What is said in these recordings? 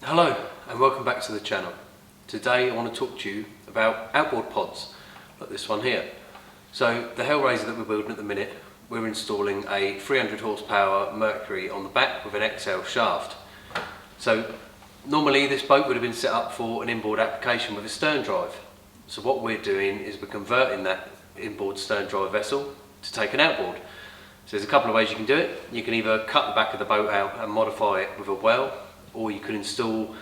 Hello and welcome back to the channel. Today I want to talk to you about outboard pods like this one here. So the Hellraiser that we're building at the minute, we're installing a 300 horsepower Mercury on the back with an XL shaft. So normally this boat would have been set up for an inboard application with a stern drive. So what we're doing is we're converting that inboard stern drive vessel to take an outboard. So there's a couple of ways you can do it. You can either cut the back of the boat out and modify it with a well, or you could install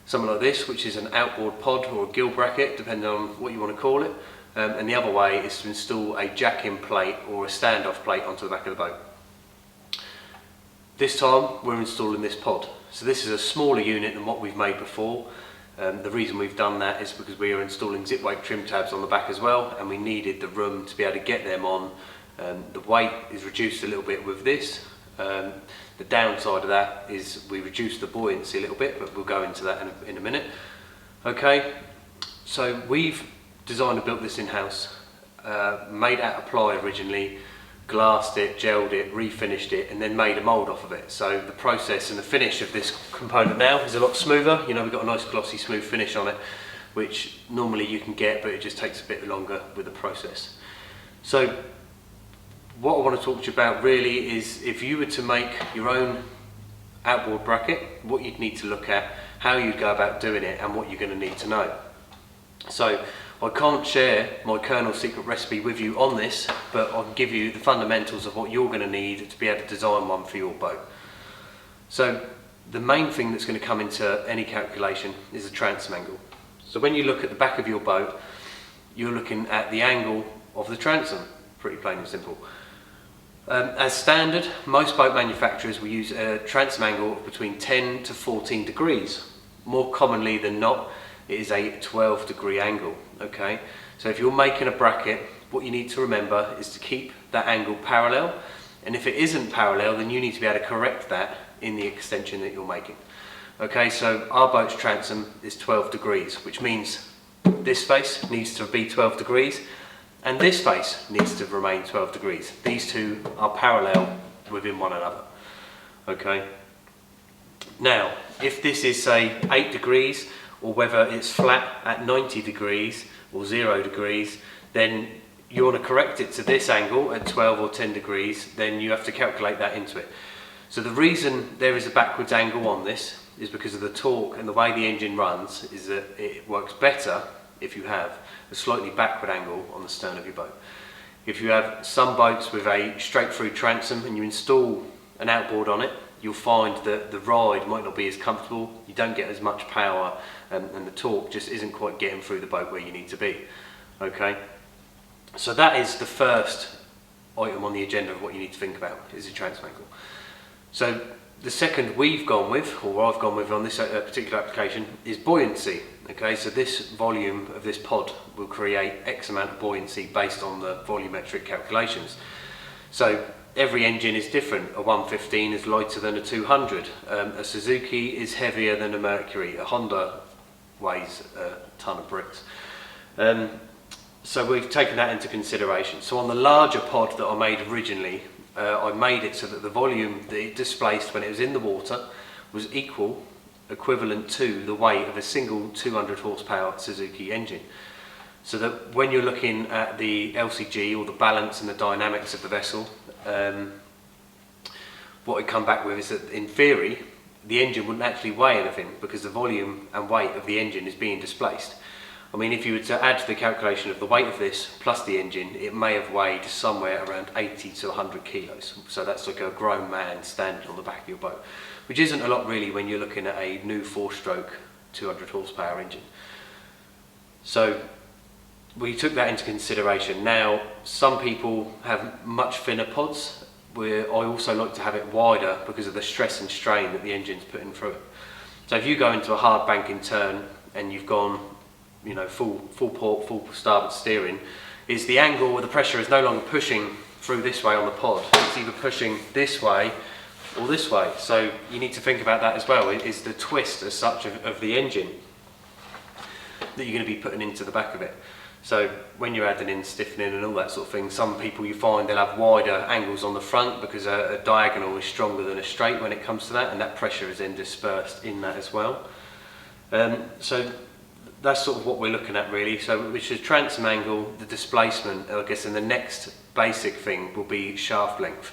something like this, which is an outboard pod or a gill bracket, depending on what you want to call it. And the other way is to install a jack-in plate or a standoff plate onto the back of the boat. This time we're installing this pod. So this is a smaller unit than what we've made before. The reason we've done that is because we are installing zip weight trim tabs on the back as well, and we needed the room to be able to get them on. The weight is reduced a little bit with this. The downside of that is we reduce the buoyancy a little bit, but we'll go into that in a minute. Okay, so we've designed and built this in-house, made out of ply originally, glassed it, gelled it, refinished it, and then made a mould off of it. So the process and the finish of this component now is a lot smoother. You know, we've got a nice glossy smooth finish on it, which normally you can get, but it just takes a bit longer with the process. So what I want to talk to you about really is if you were to make your own outboard bracket, what you'd need to look at, how you'd go about doing it, and what you're going to need to know. So I can't share my Colonel's secret recipe with you on this, but I can give you the fundamentals of what you're going to need to be able to design one for your boat. So the main thing that's going to come into any calculation is the transom angle. So when you look at the back of your boat, you're looking at the angle of the transom, pretty plain and simple. As standard, most boat manufacturers will use a transom angle of between 10 to 14 degrees. More commonly than not, it is a 12-degree angle. Okay, so if you're making a bracket, what you need to remember is to keep that angle parallel, and if it isn't parallel, then you need to be able to correct that in the extension that you're making. Okay, so our boat's transom is 12 degrees, which means this face needs to be 12 degrees, and this face needs to remain 12 degrees. These two are parallel within one another. Okay. Now, if this is say 8 degrees, or whether it's flat at 90 degrees or 0 degrees, then you want to correct it to this angle at 12 or 10 degrees, then you have to calculate that into it. So the reason there is a backwards angle on this is because of the torque and the way the engine runs, is that it works better if you have a slightly backward angle on the stern of your boat. If you have some boats with a straight through transom and you install an outboard on it, you'll find that the ride might not be as comfortable, you don't get as much power, and the torque just isn't quite getting through the boat where you need to be. Okay, so that is the first item on the agenda of what you need to think about, is the transom angle. So the second we've gone with, or I've gone with on this particular application, is buoyancy. Okay, so this volume of this pod will create X amount of buoyancy based on the volumetric calculations. So every engine is different. A 115 is lighter than a 200. A Suzuki is heavier than a Mercury. A Honda weighs a ton of bricks. So we've taken that into consideration. So on the larger pod that I made originally, I made it so that the volume that it displaced when it was in the water was equivalent to the weight of a single 200 horsepower Suzuki engine. So that when you're looking at the LCG, or the balance and the dynamics of the vessel, what we come back with is that in theory the engine wouldn't actually weigh anything, because the volume and weight of the engine is being displaced. I mean, if you were to add to the calculation of the weight of this plus the engine, it may have weighed somewhere around 80 to 100 kilos. So that's like a grown man standing on the back of your boat, which isn't a lot really when you're looking at a new 4-stroke 200 horsepower engine. So we took that into consideration. Now, some people have much thinner pods, where I also like to have it wider because of the stress and strain that the engine's putting through it. So if you go into a hard banking turn and you've gone, you know, full port, full starboard steering, is the angle where the pressure is no longer pushing through this way on the pod. It's either pushing this way or this way. So you need to think about that as well. It is the twist as such of the engine that you're going to be putting into the back of it. So when you're adding in stiffening and all that sort of thing, some people you find they'll have wider angles on the front because a diagonal is stronger than a straight when it comes to that, and that pressure is then dispersed in that as well. So that's sort of what we're looking at really. So which is transom angle, the displacement, I guess, and the next basic thing will be shaft length.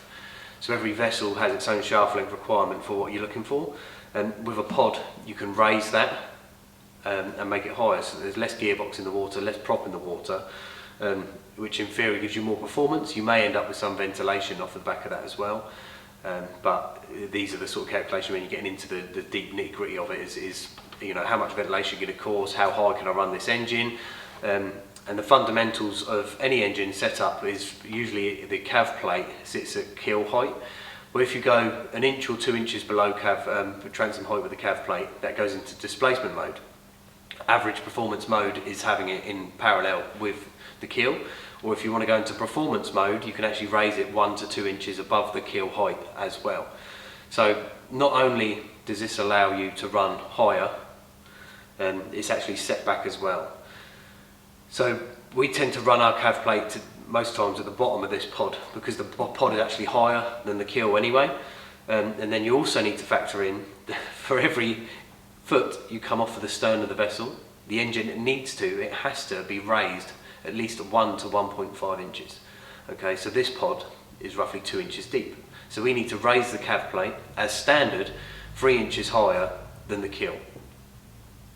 So every vessel has its own shaft length requirement for what you're looking for. And with a pod, you can raise that and make it higher. So there's less gearbox in the water, less prop in the water, which in theory gives you more performance. You may end up with some ventilation off the back of that as well. But these are the sort of calculations when you're getting into the deep nitty-gritty of it is you know, how much ventilation you're going to cause, how high can I run this engine, and the fundamentals of any engine setup is usually the cav plate sits at keel height. Well, if you go 1 inch or 2 inches below cav transom height with the cav plate, that goes into displacement mode. Average performance mode is having it in parallel with the keel, or if you want to go into performance mode, you can actually raise it 1 to 2 inches above the keel height as well. So not only does this allow you to run higher, it's actually set back as well. So we tend to run our cav plate most times at the bottom of this pod because the pod is actually higher than the keel anyway. And then you also need to factor in, for every foot you come off of the stern of the vessel, the engine it has to be raised at least 1 to 1.5 inches. Okay, so this pod is roughly 2 inches deep. So we need to raise the cav plate as standard 3 inches higher than the keel.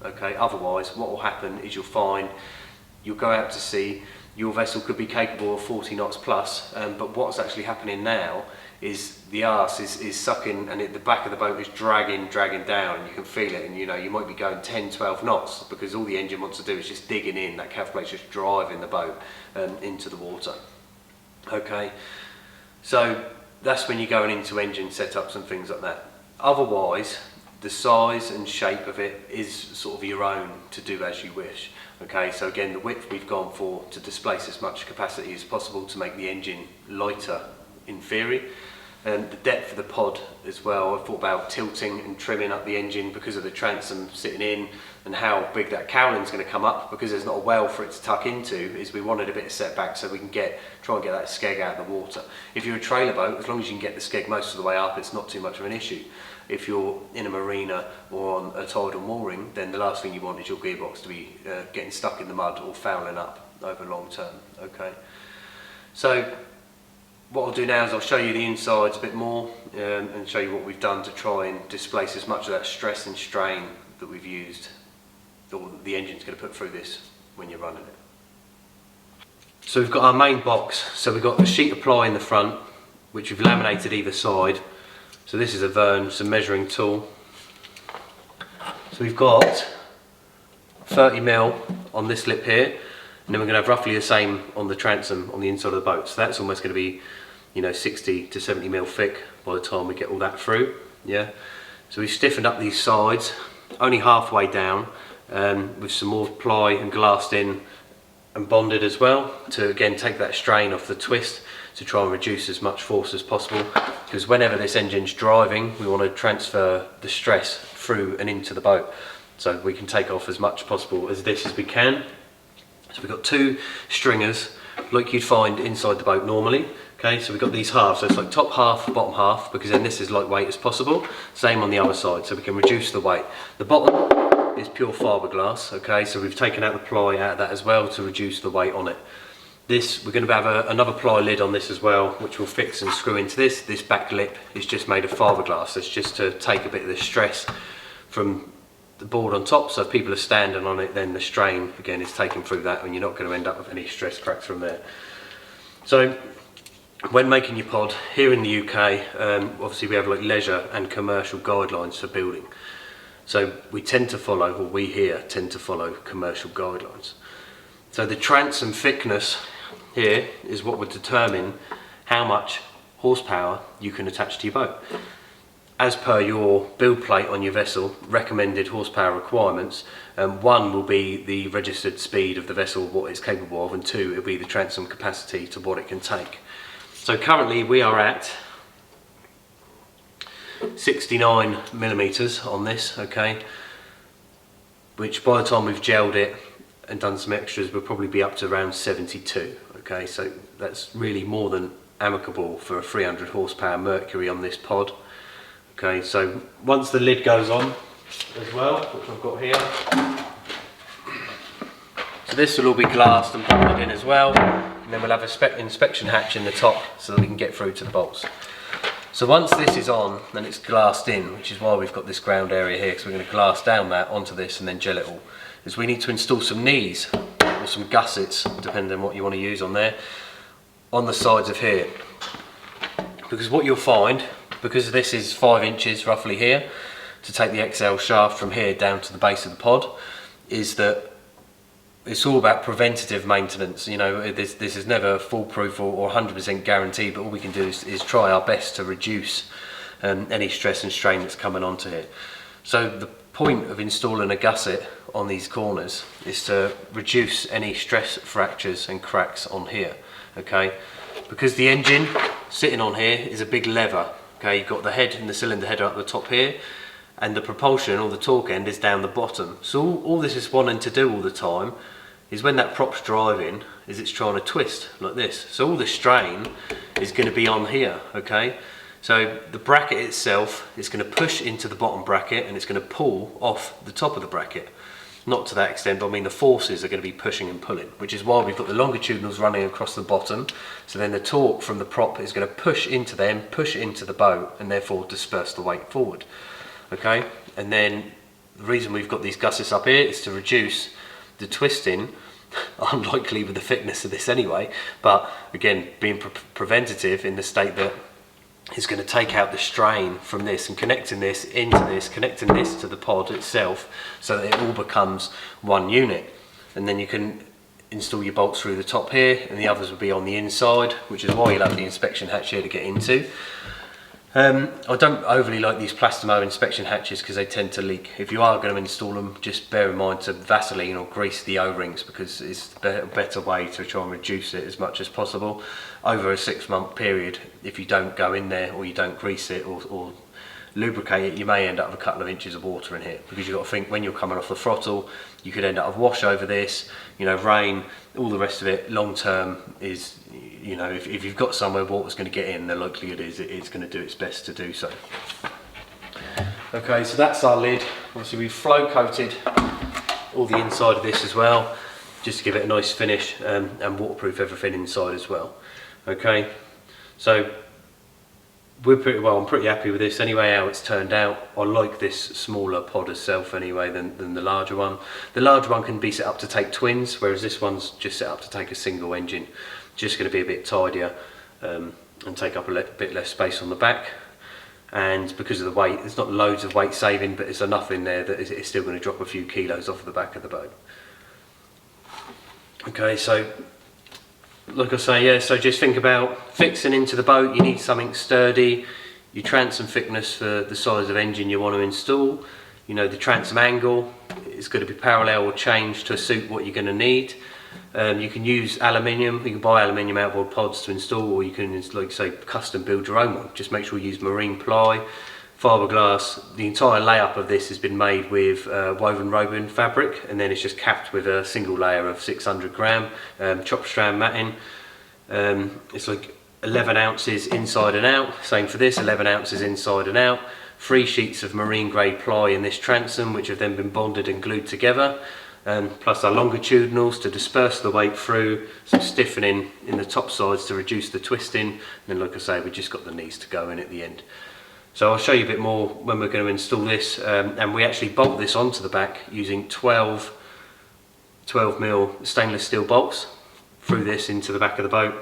Okay, otherwise what will happen is you'll go out to sea, your vessel could be capable of 40 knots plus, but what's actually happening now is the arse is sucking, and the back of the boat is dragging down, and you can feel it, and you know, you might be going 10, 12 knots because all the engine wants to do is just digging in, that cav plate's just driving the boat into the water. Okay, so that's when you're going into engine setups and things like that. Otherwise, the size and shape of it is sort of your own to do as you wish. Okay, so again, the width we've gone for to displace as much capacity as possible to make the engine lighter in theory. And the depth of the pod as well, I thought about tilting and trimming up the engine because of the transom sitting in and how big that cowling's going to come up, because there's not a well for it to tuck into, is we wanted a bit of setback so we can try and get that skeg out of the water. If you're a trailer boat, as long as you can get the skeg most of the way up, it's not too much of an issue. If you're in a marina or on a tidal mooring, then the last thing you want is your gearbox to be getting stuck in the mud or fouling up over long term. Okay, so what I'll do now is I'll show you the insides a bit more and show you what we've done to try and displace as much of that stress and strain that we've used, or the engine's going to put through this when you're running it. So we've got our main box, so we've got the sheet of ply in the front, which we've laminated either side. So this is a Verne, it's a measuring tool. So we've got 30mm on this lip here, and then we're going to have roughly the same on the transom on the inside of the boat. So that's almost going to be, you know, 60 to 70mm thick by the time we get all that through. Yeah. So we've stiffened up these sides, only halfway down, with some more ply and glassed in and bonded as well to again take that strain off the twist to try and reduce as much force as possible, because whenever this engine's driving we want to transfer the stress through and into the boat so we can take off as much possible as this as we can. So we've got 2 stringers like you'd find inside the boat normally. Okay, so we've got these halves, so it's like top half, bottom half, because then this is lightweight as possible. Same on the other side, so we can reduce the weight. The bottom is pure fiberglass. Okay, so we've taken out the ply out of that as well to reduce the weight on it. This, we're going to have another ply lid on this as well, which will fix and screw into this. This back lip is just made of fiberglass. It's just to take a bit of the stress from the board on top, so if people are standing on it, then the strain again is taken through that, and you're not going to end up with any stress cracks from there. So when making your pod here in the UK, obviously we have like leisure and commercial guidelines for building. So we tend to follow, or we here tend to follow, commercial guidelines. So the transom thickness here is what would determine how much horsepower you can attach to your boat. As per your build plate on your vessel, recommended horsepower requirements, 1 will be the registered speed of the vessel, what it's capable of, and 2 will be the transom capacity to what it can take. So currently we are at 69mm on this, okay, which by the time we've gelled it and done some extras will probably be up to around 72. Okay, so that's really more than amicable for a 300 horsepower Mercury on this pod. Okay, so once the lid goes on, as well, which I've got here. So this will all be glassed and bolted in as well, and then we'll have a inspection hatch in the top so that we can get through to the bolts. So once this is on and it's glassed in, which is why we've got this ground area here, because we're going to glass down that onto this and then gel it all, is we need to install some knees or some gussets, depending on what you want to use on there, on the sides of here. Because what you'll find, because this is 5 inches roughly here, to take the XL shaft from here down to the base of the pod, is that it's all about preventative maintenance. You know, this is never foolproof or 100% guaranteed, but all we can do is try our best to reduce any stress and strain that's coming onto it. So the point of installing a gusset on these corners is to reduce any stress fractures and cracks on here, okay? Because the engine sitting on here is a big lever, okay? You've got the head and the cylinder header up the top here, and the propulsion or the torque end is down the bottom. So all this is wanting to do all the time is when that prop's driving, is it's trying to twist like this. So all the strain is going to be on here, okay? So the bracket itself is going to push into the bottom bracket and it's going to pull off the top of the bracket. Not to that extent, but I mean the forces are going to be pushing and pulling, which is why we've got the longitudinals running across the bottom. So then the torque from the prop is going to push into them, push into the boat, and therefore disperse the weight forward. Okay, and then the reason we've got these gussets up here is to reduce the twisting, unlikely with the thickness of this anyway, but again, being preventative in the state that it's going to take out the strain from this and connecting this into this, connecting this to the pod itself, so that it all becomes one unit. And then you can install your bolts through the top here, and the others will be on the inside, which is why you'll have the inspection hatch here to get into. I don't overly like these Plastimo inspection hatches because they tend to leak. If you are going to install them, just bear in mind to Vaseline or grease the O-rings, because it's a better way to try and reduce it as much as possible. Over a 6-month period, if you don't go in there or you don't grease it or lubricate it, you may end up with a couple of inches of water in here, because you've got to think when you're coming off the throttle, you could end up with wash over this, you know, rain, all the rest of it. Long term is, you know, if you've got somewhere water's going to get in, the likelihood is it's going to do its best to do so. Okay, so that's our lid. Obviously we've flow coated all the inside of this as well, just to give it a nice finish, and waterproof everything inside as well. Okay, so I'm pretty happy with this anyway, how it's turned out. I like this smaller pod itself anyway than the larger one. The larger one can be set up to take twins, whereas this one's just set up to take a single engine. Just going to be a bit tidier and take up a bit less space on the back. And because of the weight, there's not loads of weight saving, but there's enough in there that it's still going to drop a few kilos off the back of the boat. Okay, so like I say, yeah, so just think about fixing into the boat. You need something sturdy, your transom thickness for the size of engine you want to install, you know, the transom angle is going to be parallel or changed to suit what you're going to need. You can use aluminium, you can buy aluminium outboard pods to install, or you can, like say, custom build your own one. Just make sure you use marine ply, fiberglass. The entire layup of this has been made with woven robin fabric, and then it's just capped with a single layer of 600 gram chop strand matting. It's like 11 ounces inside and out, same for this, 11 ounces inside and out. 3 sheets of marine grade ply in this transom, which have then been bonded and glued together, plus our longitudinals to disperse the weight through, some stiffening in the top sides to reduce the twisting, and then like I say, we've just got the knees to go in at the end. So I'll show you a bit more when we're going to install this, and we actually bolt this onto the back using 12mm stainless steel bolts through this into the back of the boat.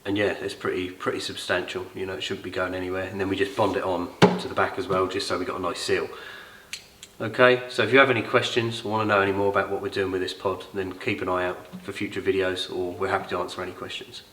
And yeah, it's pretty substantial, you know, it shouldn't be going anywhere. And then we just bond it on to the back as well, just so we got a nice seal. Okay, so if you have any questions or want to know any more about what we're doing with this pod, then keep an eye out for future videos, or we're happy to answer any questions.